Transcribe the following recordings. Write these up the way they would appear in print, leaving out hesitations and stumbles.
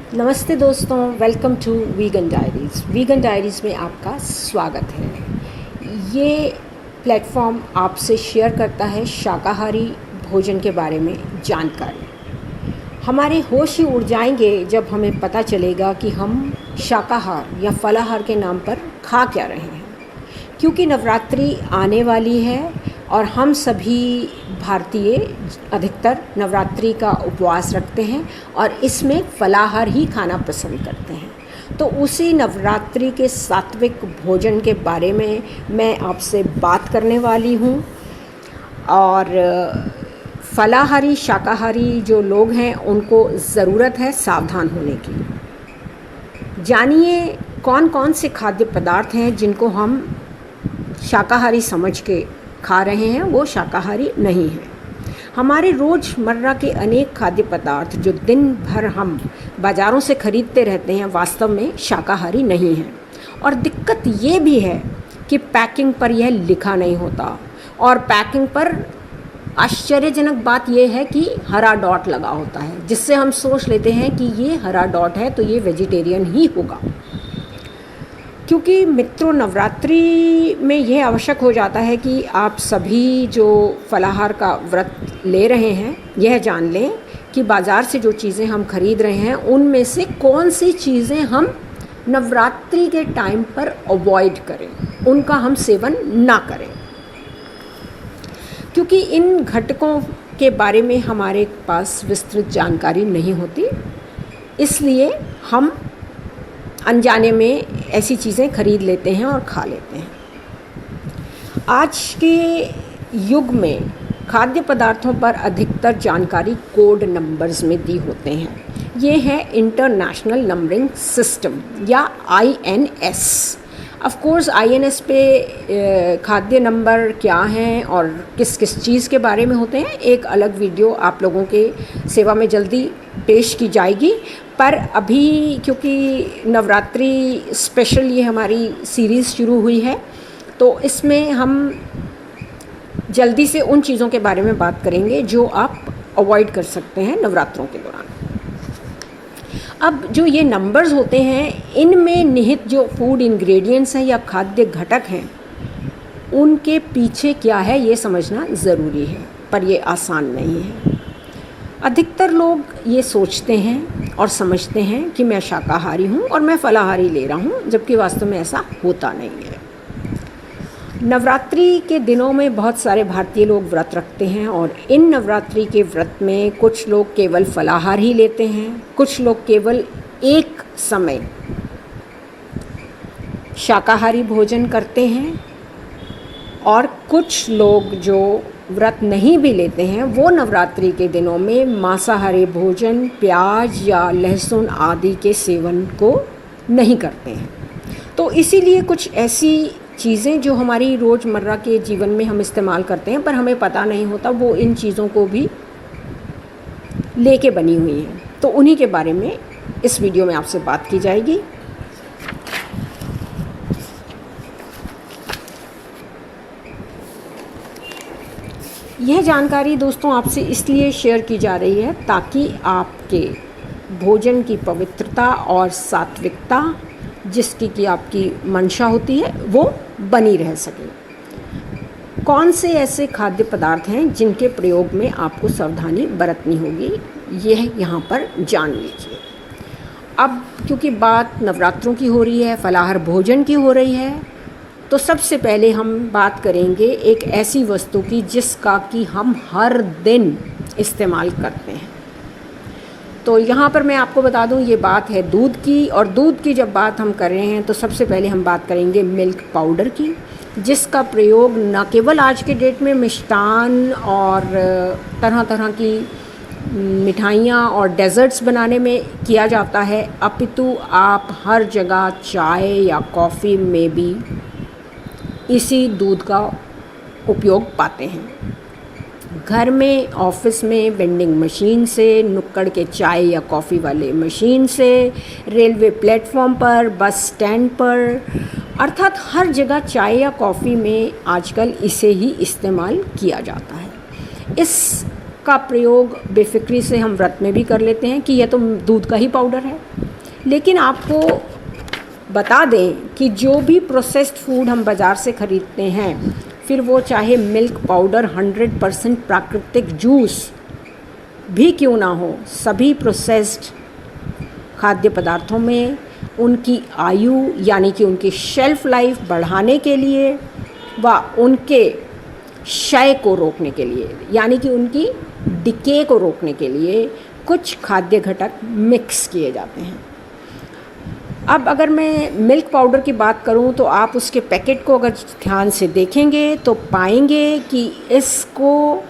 नमस्ते दोस्तों, welcome to Vegan Diaries. Vegan Diaries में आपका स्वागत है। ये प्लेटफॉर्म आपसे शेयर करता है शाकाहारी भोजन के बारे में जानकारी। हमारे होश ही उड़ जाएंगे जब हमें पता चलेगा कि हम शाकाहार या फलाहार के नाम पर खा क्या रहे हैं, क्योंकि नवरात्रि आने वाली है और हम सभी भारतीय अधिकतर नवरात्रि का उपवास रखते हैं और इसमें फलाहार ही खाना पसंद करते हैं। तो उसी नवरात्रि के सात्विक भोजन के बारे में मैं आपसे बात करने वाली हूँ। और फलाहारी शाकाहारी जो लोग हैं उनको ज़रूरत है सावधान होने की। जानिए कौन कौन से खाद्य पदार्थ हैं जिनको हम शाकाहारी समझ के खा रहे हैं, वो शाकाहारी नहीं है। हमारे रोज़मर्रा के अनेक खाद्य पदार्थ जो दिन भर हम बाज़ारों से ख़रीदते रहते हैं वास्तव में शाकाहारी नहीं हैं। और दिक्कत ये भी है कि पैकिंग पर यह लिखा नहीं होता, और पैकिंग पर आश्चर्यजनक बात यह है कि हरा डॉट लगा होता है, जिससे हम सोच लेते हैं कि ये हरा डॉट है तो ये वेजिटेरियन ही होगा। क्योंकि मित्रों, नवरात्रि में यह आवश्यक हो जाता है कि आप सभी जो फलाहार का व्रत ले रहे हैं यह जान लें कि बाज़ार से जो चीज़ें हम खरीद रहे हैं उनमें से कौन सी चीज़ें हम नवरात्रि के टाइम पर अवॉइड करें, उनका हम सेवन ना करें। क्योंकि इन घटकों के बारे में हमारे पास विस्तृत जानकारी नहीं होती, इसलिए हम अनजाने में ऐसी चीज़ें खरीद लेते हैं और खा लेते हैं। आज के युग में खाद्य पदार्थों पर अधिकतर जानकारी कोड नंबर्स में दी होते हैं। ये है इंटरनेशनल नंबरिंग सिस्टम या INS। ऑफ कोर्स INS पे खाद्य नंबर क्या हैं और किस किस चीज़ के बारे में होते हैं एक अलग वीडियो आप लोगों के सेवा में जल्दी पेश की जाएगी। पर अभी क्योंकि नवरात्रि स्पेशल ये हमारी सीरीज़ शुरू हुई है, तो इसमें हम जल्दी से उन चीज़ों के बारे में बात करेंगे जो आप अवॉइड कर सकते हैं नवरात्रों के दौरान। अब जो ये नंबर्स होते हैं, इनमें निहित जो फूड इंग्रेडिएंट्स हैं या खाद्य घटक हैं, उनके पीछे क्या है ये समझना ज़रूरी है, पर ये आसान नहीं है। अधिकतर लोग ये सोचते हैं और समझते हैं कि मैं शाकाहारी हूँ और मैं फलाहारी ले रहा हूँ, जबकि वास्तव में ऐसा होता नहीं है। नवरात्रि के दिनों में बहुत सारे भारतीय लोग व्रत रखते हैं और इन नवरात्रि के व्रत में कुछ लोग केवल फलाहार ही लेते हैं, कुछ लोग केवल एक समय शाकाहारी भोजन करते हैं, और कुछ लोग जो व्रत नहीं भी लेते हैं वो नवरात्रि के दिनों में मांसाहारी भोजन, प्याज या लहसुन आदि के सेवन को नहीं करते हैं। तो इसीलिए कुछ ऐसी चीज़ें जो हमारी रोज़मर्रा के जीवन में हम इस्तेमाल करते हैं पर हमें पता नहीं होता, वो इन चीज़ों को भी लेके बनी हुई हैं। तो उन्हीं के बारे में इस वीडियो में आपसे बात की जाएगी। यह जानकारी दोस्तों आपसे इसलिए शेयर की जा रही है ताकि आपके भोजन की पवित्रता और सात्विकता, जिसकी कि आपकी मंशा होती है, वो बनी रह सके। कौन से ऐसे खाद्य पदार्थ हैं जिनके प्रयोग में आपको सावधानी बरतनी होगी, यह यहाँ पर जान लीजिए। अब क्योंकि बात नवरात्रों की हो रही है, फलाहार भोजन की हो रही है, तो सबसे पहले हम बात करेंगे एक ऐसी वस्तु की जिसका कि हम हर दिन इस्तेमाल करते हैं। तो यहाँ पर मैं आपको बता दूँ, ये बात है दूध की, और दूध की जब बात हम कर रहे हैं तो सबसे पहले हम बात करेंगे मिल्क पाउडर की, जिसका प्रयोग न केवल आज के डेट में मिष्टान और तरह तरह की मिठाइयाँ और डेज़र्ट्स बनाने में किया जाता है, अपितु आप हर जगह चाय या कॉफ़ी में भी इसी दूध का उपयोग पाते हैं। घर में, ऑफिस में वेंडिंग मशीन से, नुक्कड़ के चाय या कॉफ़ी वाले मशीन से, रेलवे प्लेटफॉर्म पर, बस स्टैंड पर, अर्थात हर जगह चाय या कॉफ़ी में आजकल इसे ही इस्तेमाल किया जाता है। इस का प्रयोग बेफिक्री से हम व्रत में भी कर लेते हैं कि यह तो दूध का ही पाउडर है। लेकिन आपको बता दें कि जो भी प्रोसेस्ड फूड हम बाज़ार से ख़रीदते हैं, फिर वो चाहे मिल्क पाउडर 100% प्राकृतिक जूस भी क्यों ना हो, सभी प्रोसेस्ड खाद्य पदार्थों में उनकी आयु यानी कि उनकी शेल्फ लाइफ बढ़ाने के लिए व उनके क्षय को रोकने के लिए यानी कि उनकी डिके को रोकने के लिए कुछ खाद्य घटक मिक्स किए जाते हैं। अब अगर मैं मिल्क पाउडर की बात करूं तो आप उसके पैकेट को अगर ध्यान से देखेंगे तो पाएंगे कि इसको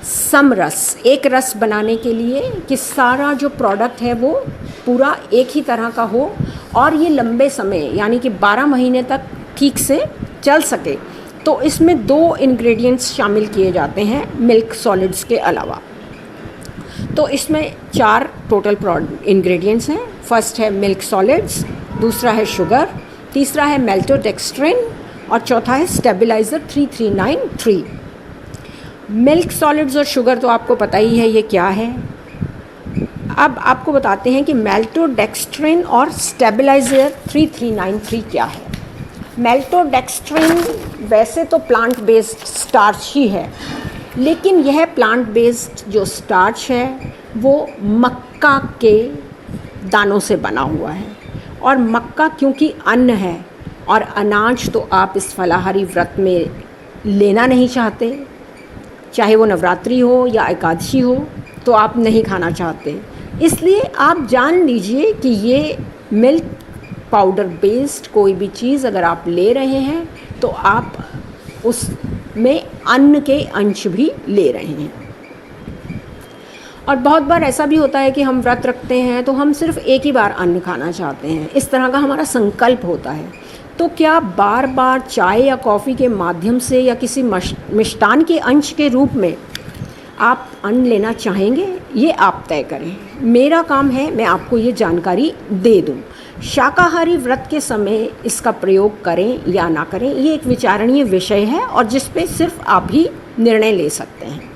समरस, एक रस बनाने के लिए कि सारा जो प्रोडक्ट है वो पूरा एक ही तरह का हो और ये लंबे समय यानी कि 12 महीने तक ठीक से चल सके, तो इसमें 2 इंग्रेडिएंट्स शामिल किए जाते हैं मिल्क सॉलिड्स के अलावा। तो इसमें 4 टोटल इंग्रेडिएंट्स हैं। फर्स्ट है मिल्क सॉलिड्स, दूसरा है शुगर, तीसरा है मेल्टोडेक्स्ट्रिन और चौथा है स्टेबलाइज़र 3393। मिल्क सॉलिड्स और शुगर तो आपको पता ही है ये क्या है। अब आपको बताते हैं कि मेल्टोडेक्स्ट्रिन और स्टेबलाइज़र 3393 क्या है। मेल्टोडेक्स्ट्रिन वैसे तो प्लांट बेस्ड स्टार्च ही है, लेकिन यह प्लांट बेस्ड जो स्टार्च है वो मक्का के दानों से बना हुआ है। और मक्का क्योंकि अन्न है और अनाज तो आप इस फलाहारी व्रत में लेना नहीं चाहते, चाहे वो नवरात्रि हो या एकादशी हो, तो आप नहीं खाना चाहते, इसलिए आप जान लीजिए कि ये मिल्क पाउडर बेस्ड कोई भी चीज़ अगर आप ले रहे हैं तो आप उसमें अन्न के अंश भी ले रहे हैं। और बहुत बार ऐसा भी होता है कि हम व्रत रखते हैं तो हम सिर्फ एक ही बार अन्न खाना चाहते हैं, इस तरह का हमारा संकल्प होता है। तो क्या बार बार चाय या कॉफ़ी के माध्यम से या किसी मिष्टान के अंश के रूप में आप अन्न लेना चाहेंगे, ये आप तय करें। मेरा काम है मैं आपको ये जानकारी दे दूं। शाकाहारी व्रत के समय इसका प्रयोग करें या ना करें, ये एक विचारणीय विषय है और जिस पे सिर्फ आप ही निर्णय ले सकते हैं।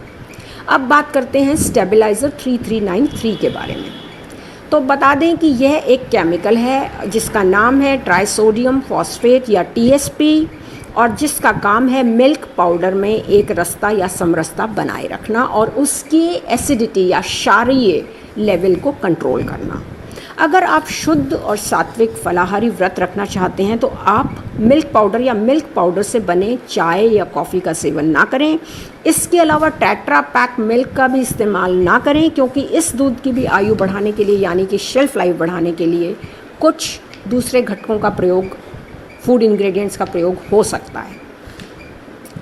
अब बात करते हैं स्टेबलाइज़र 3393 के बारे में। तो बता दें कि यह एक केमिकल है जिसका नाम है ट्राइसोडियम फॉस्फेट या TSP और जिसका काम है मिल्क पाउडर में एक रस्ता या समरसता बनाए रखना और उसकी एसिडिटी या क्षारीय लेवल को कंट्रोल करना। अगर आप शुद्ध और सात्विक फलाहारी व्रत रखना चाहते हैं तो आप मिल्क पाउडर या मिल्क पाउडर से बने चाय या कॉफ़ी का सेवन ना करें। इसके अलावा टेट्रा पैक मिल्क का भी इस्तेमाल ना करें, क्योंकि इस दूध की भी आयु बढ़ाने के लिए यानी कि शेल्फ लाइफ बढ़ाने के लिए कुछ दूसरे घटकों का प्रयोग, फूड इंग्रेडिएंट्स का प्रयोग हो सकता है।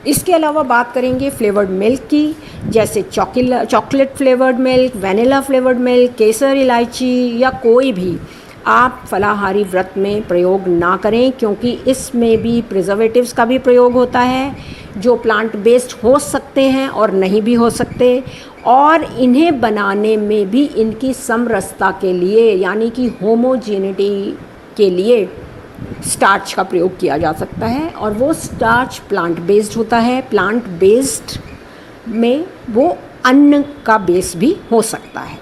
इसके अलावा बात करेंगे फ्लेवर्ड मिल्क की, जैसे chocolate flavoured milk, vanilla flavoured milk, केसर इलायची या कोई भी आप फलाहारी व्रत में प्रयोग ना करें, क्योंकि इसमें भी प्रिजर्वेटिव्स का भी प्रयोग होता है जो प्लांट बेस्ड हो सकते हैं और नहीं भी हो सकते, और इन्हें बनाने में भी इनकी समरसता के लिए यानी कि होमोजेनिटी के लिए स्टार्च का प्रयोग किया जा सकता है और वो स्टार्च प्लांट बेस्ड होता है। प्लांट बेस्ड में वो अन्न का बेस भी हो सकता है।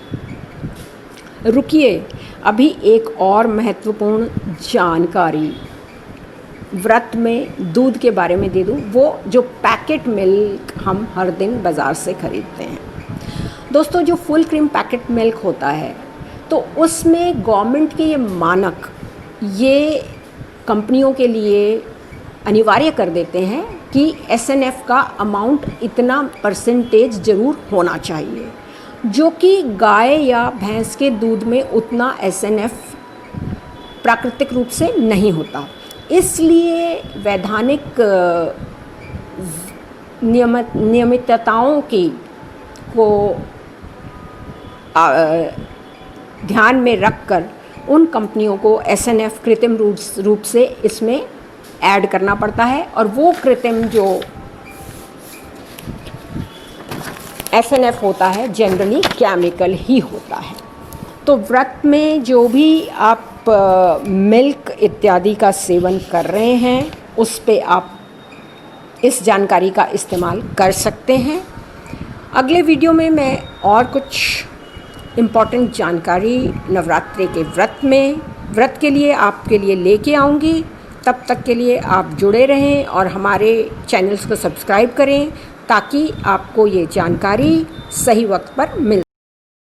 रुकिए, अभी एक और महत्वपूर्ण जानकारी व्रत में दूध के बारे में दे दूँ, वो जो पैकेट मिल्क हम हर दिन बाज़ार से ख़रीदते हैं। दोस्तों, जो फुल क्रीम पैकेट मिल्क होता है तो उसमें गवर्नमेंट के ये मानक ये कंपनियों के लिए अनिवार्य कर देते हैं कि SNF का अमाउंट इतना परसेंटेज ज़रूर होना चाहिए, जो कि गाय या भैंस के दूध में उतना SNF प्राकृतिक रूप से नहीं होता। इसलिए वैधानिक नियमितताओं को ध्यान में रखकर उन कंपनियों को SNF कृत्रिम रूप से इसमें ऐड करना पड़ता है, और वो कृत्रिम जो SNF होता है जनरली केमिकल ही होता है। तो व्रत में जो भी आप मिल्क इत्यादि का सेवन कर रहे हैं उस पे आप इस जानकारी का इस्तेमाल कर सकते हैं। अगले वीडियो में मैं और कुछ इम्पॉर्टेंट जानकारी नवरात्रि के व्रत के लिए आपके लिए लेके आऊँगी। तब तक के लिए आप जुड़े रहें और हमारे चैनल्स को सब्सक्राइब करें ताकि आपको ये जानकारी सही वक्त पर मिल